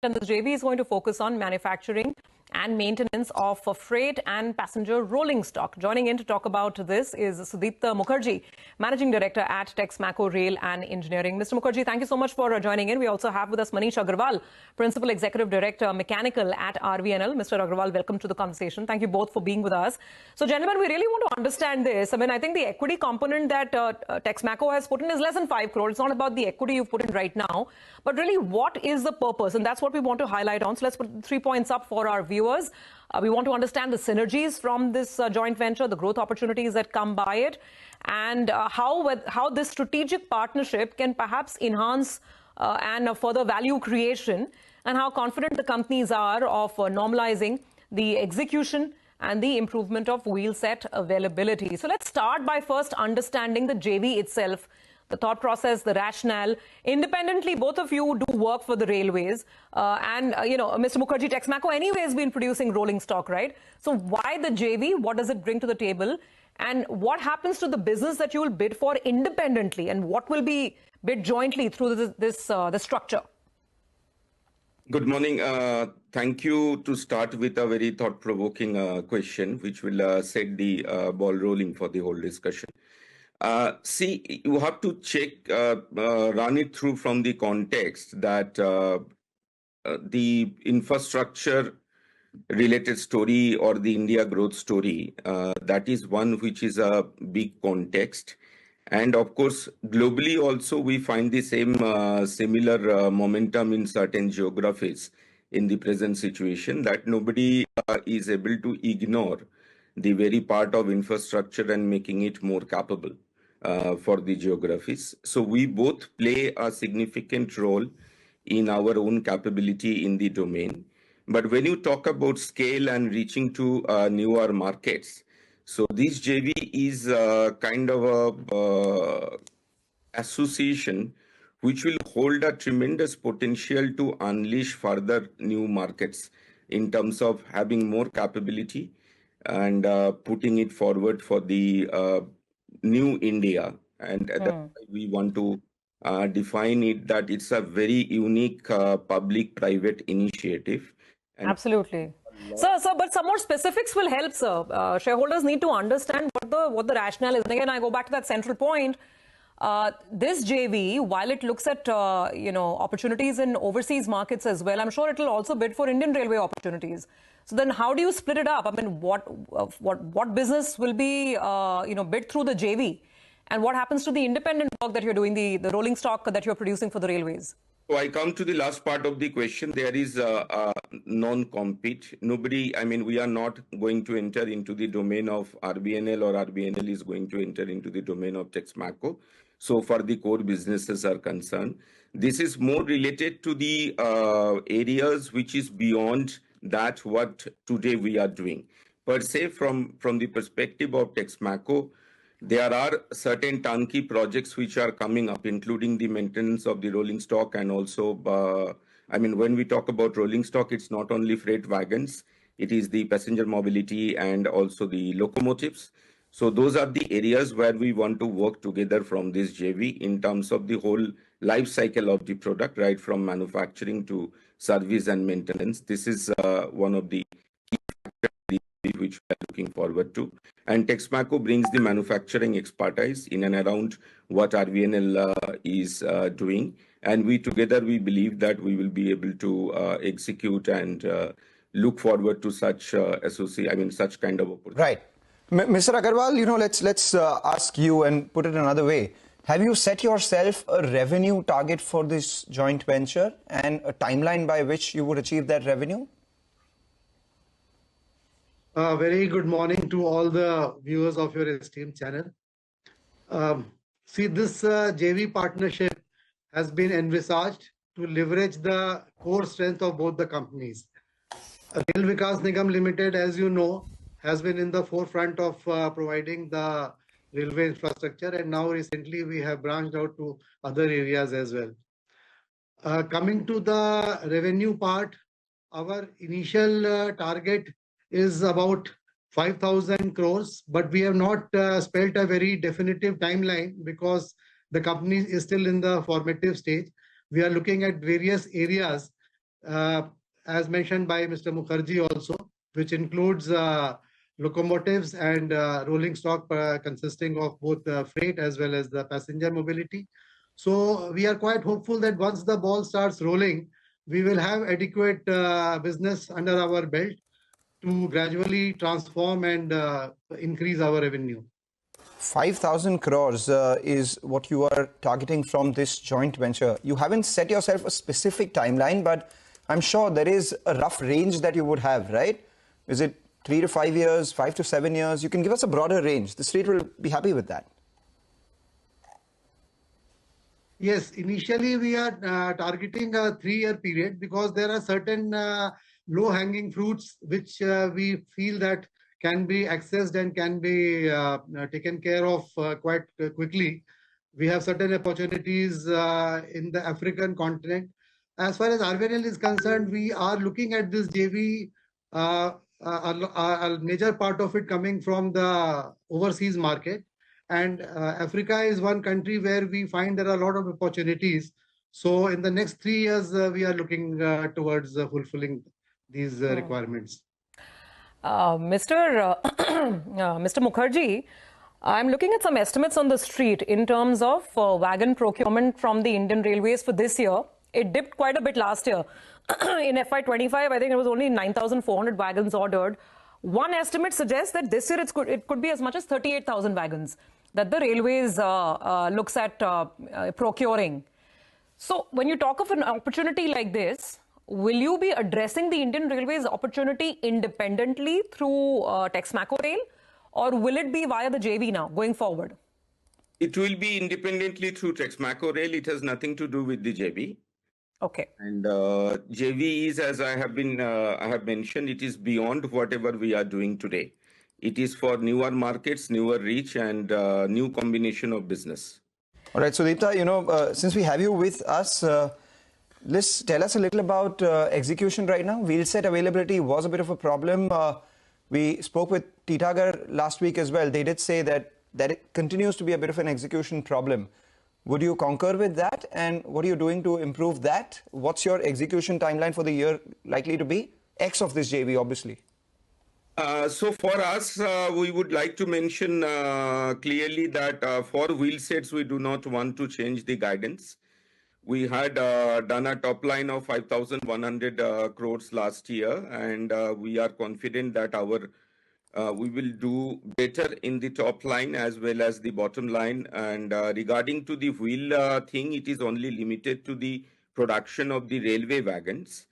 And the JV is going to focus on manufacturing and maintenance of freight and passenger rolling stock. Joining in to talk about this is Sudipta Mukherjee, Managing Director at Texmaco Rail and Engineering. Mr. Mukherjee, thank you so much for joining in. We also have with us Manish Agarwal, Principal Executive Director, Mechanical at RVNL. Mr. Agarwal, welcome to the conversation. Thank you both for being with us. So, gentlemen, we really want to understand this. I mean, I think the equity component that Texmaco has put in is less than 5 crores. It's not about the equity you've put in right now, but really what is the purpose? And that's what we want to highlight on. So let's put 3 points up for our viewers. We want to understand the synergies from this joint venture, the growth opportunities that come by it, and how this strategic partnership can perhaps enhance and further value creation, and how confident the companies are of normalizing the execution and the improvement of wheel set availability. So let's start by first understanding the JV itself, the thought process, the rationale. Independently, both of you do work for the railways. Mr. Mukherjee, Texmaco anyway has been producing rolling stock, right? So why the JV? What does it bring to the table? And what happens to the business that you will bid for independently? And what will be bid jointly through this structure? Good morning. Thank you to start with a very thought-provoking question, which will set the ball rolling for the whole discussion. See, you have to run it through from the context that the infrastructure related story or the India growth story, that is one which is a big context. And of course, globally also, we find the same similar momentum in certain geographies in the present situation, that nobody is able to ignore the very part of infrastructure and making it more capable for the geographies. So we both play a significant role in our own capability in the domain. But when you talk about scale and reaching to newer markets, so this JV is kind of a association which will hold a tremendous potential to unleash further new markets in terms of having more capability and putting it forward for the new India. And that's why we want to define it that it's a very unique public-private initiative. And absolutely. Sir, but some more specifics will help, sir. Shareholders need to understand what the rationale is. And again, I go back to that central point. This JV, while it looks at opportunities in overseas markets as well, I'm sure it will also bid for Indian railway opportunities. So then, how do you split it up? I mean, what business will be bid through the JV, and what happens to the independent work that you're doing, the rolling stock that you're producing for the railways? So I come to the last part of the question. There is a non-compete. Nobody, I mean, we are not going to enter into the domain of RBNL, or RBNL is going to enter into the domain of Texmaco. So far, the core businesses are concerned. This is more related to the areas which is beyond that what today we are doing. Per se, from the perspective of Texmaco, there are certain turnkey projects which are coming up, including the maintenance of the rolling stock. And also, when we talk about rolling stock, it's not only freight wagons, it is the passenger mobility and also the locomotives. So those are the areas where we want to work together from this JV in terms of the whole life cycle of the product, right from manufacturing to service and maintenance. This is one of the key factors which we are looking forward to. And Texmaco brings the manufacturing expertise in and around what RVNL is doing. And we together, we believe that we will be able to execute and look forward to such such kind of opportunity. Right. Mr. Agarwal, let's ask you and put it another way. Have you set yourself a revenue target for this joint venture and a timeline by which you would achieve that revenue? Very good morning to all the viewers of your esteemed channel. See, this JV partnership has been envisaged to leverage the core strength of both the companies. Rail Vikas Nigam Limited, as you know, has been in the forefront of providing the railway infrastructure, and now recently we have branched out to other areas as well. Coming to the revenue part, our initial target is about 5,000 crores, but we have not spelled a very definitive timeline because the company is still in the formative stage. We are looking at various areas as mentioned by Mr. Mukherjee also, which includes locomotives and rolling stock consisting of both freight as well as the passenger mobility. So we are quite hopeful that once the ball starts rolling, we will have adequate business under our belt to gradually transform and increase our revenue. 5,000 crores is what you are targeting from this joint venture. You haven't set yourself a specific timeline, but I'm sure there is a rough range that you would have, right? Is it 3 to 5 years, 5 to 7 years? You can give us a broader range. The street will be happy with that. Yes, initially we are targeting a 3-year period because there are certain low-hanging fruits which we feel that can be accessed and can be taken care of quite quickly. We have certain opportunities in the African continent. As far as RVNL is concerned, we are looking at this JV, a major part of it coming from the overseas market. And Africa is one country where we find there are a lot of opportunities. So in the next 3 years, we are looking towards fulfilling these requirements. Mr. Mukherjee, I'm looking at some estimates on the street in terms of wagon procurement from the Indian Railways for this year. It dipped quite a bit last year. In FY25, I think it was only 9,400 wagons ordered. One estimate suggests that this year it could be as much as 38,000 wagons that the Railways looks at procuring. So when you talk of an opportunity like this, will you be addressing the Indian Railways opportunity independently through Texmaco Rail, or will it be via the JV now going forward? It will be independently through Texmaco Rail. It has nothing to do with the JV. Okay. And JV is, as I have mentioned, it is beyond whatever we are doing today. It is for newer markets, newer reach, and new combination of business. All right, Sudipta, since we have you with us, let's tell us a little about execution right now. Wheelset availability was a bit of a problem. We spoke with Titagar last week as well. They did say that it continues to be a bit of an execution problem. Would you concur with that? And what are you doing to improve that? What's your execution timeline for the year likely to be? X of this JV, obviously. So for us, we would like to mention clearly that for wheel sets, we do not want to change the guidance. We had done a top line of 5,100 crores last year, and we are confident that we will do better in the top line as well as the bottom line. And regarding to the wheel thing, it is only limited to the production of the railway wagons,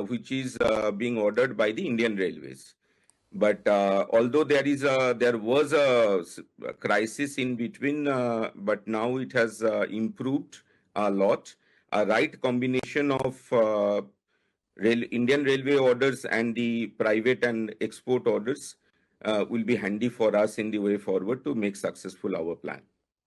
which is being ordered by the Indian Railways. But although there was a crisis in between, but now it has improved a lot. A right combination of Indian Railway orders and the private and export orders will be handy for us in the way forward to make successful our plan.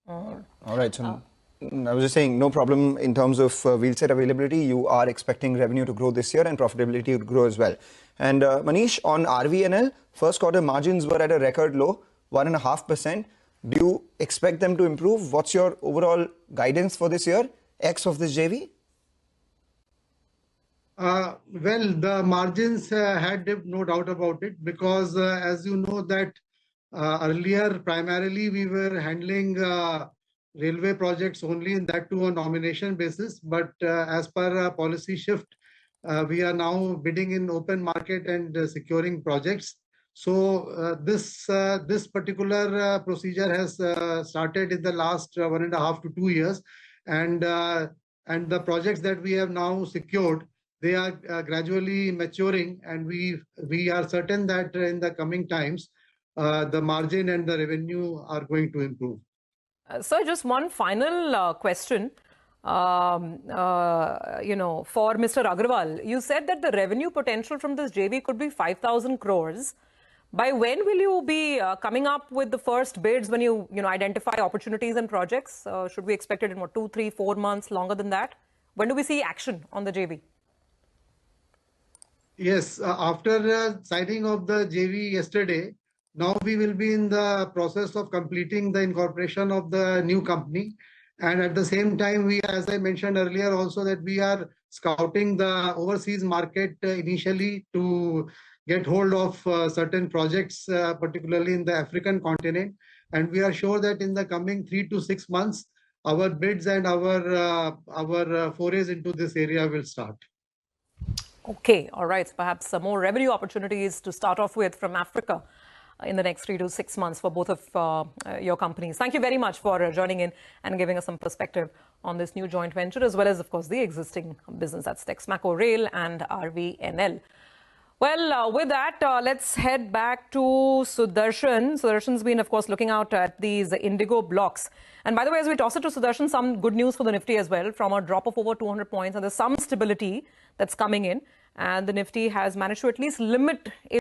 All right. So I was just saying, no problem in terms of wheelset availability. You are expecting revenue to grow this year and profitability to grow as well. And Manish, on RVNL, first quarter margins were at a record low, 1.5%. Do you expect them to improve? What's your overall guidance for this year, X of this JV? Well, the margins had dipped, no doubt about it, because as you know that earlier, primarily we were handling railway projects only, in that to a nomination basis. But as per policy shift, we are now bidding in open market and securing projects. So this particular procedure has started in the last 1.5 to 2 years, and the projects that we have now secured, they are gradually maturing, and we are certain that in the coming times, the margin and the revenue are going to improve. So just one final question, for Mr. Agarwal. You said that the revenue potential from this JV could be 5,000 crores. By when will you be coming up with the first bids when you identify opportunities and projects? Should we expect it in 2, 3, 4 months, longer than that? When do we see action on the JV? Yes, after signing of the JV yesterday, now we will be in the process of completing the incorporation of the new company. And at the same time, as I mentioned earlier also, that we are scouting the overseas market initially to get hold of certain projects, particularly in the African continent. And we are sure that in the coming 3 to 6 months, our bids and our forays into this area will start. Okay, all right. So perhaps some more revenue opportunities to start off with from Africa in the next 3 to 6 months for both of your companies. Thank you very much for joining in and giving us some perspective on this new joint venture, as well as, of course, the existing business. That's Texmaco Rail and RVNL. Well, with that, let's head back to Sudarshan. Sudarshan's been, of course, looking out at these indigo blocks. And by the way, as we toss it to Sudarshan, some good news for the Nifty as well, from a drop of over 200 points. And there's some stability that's coming in. And the Nifty has managed to at least limit its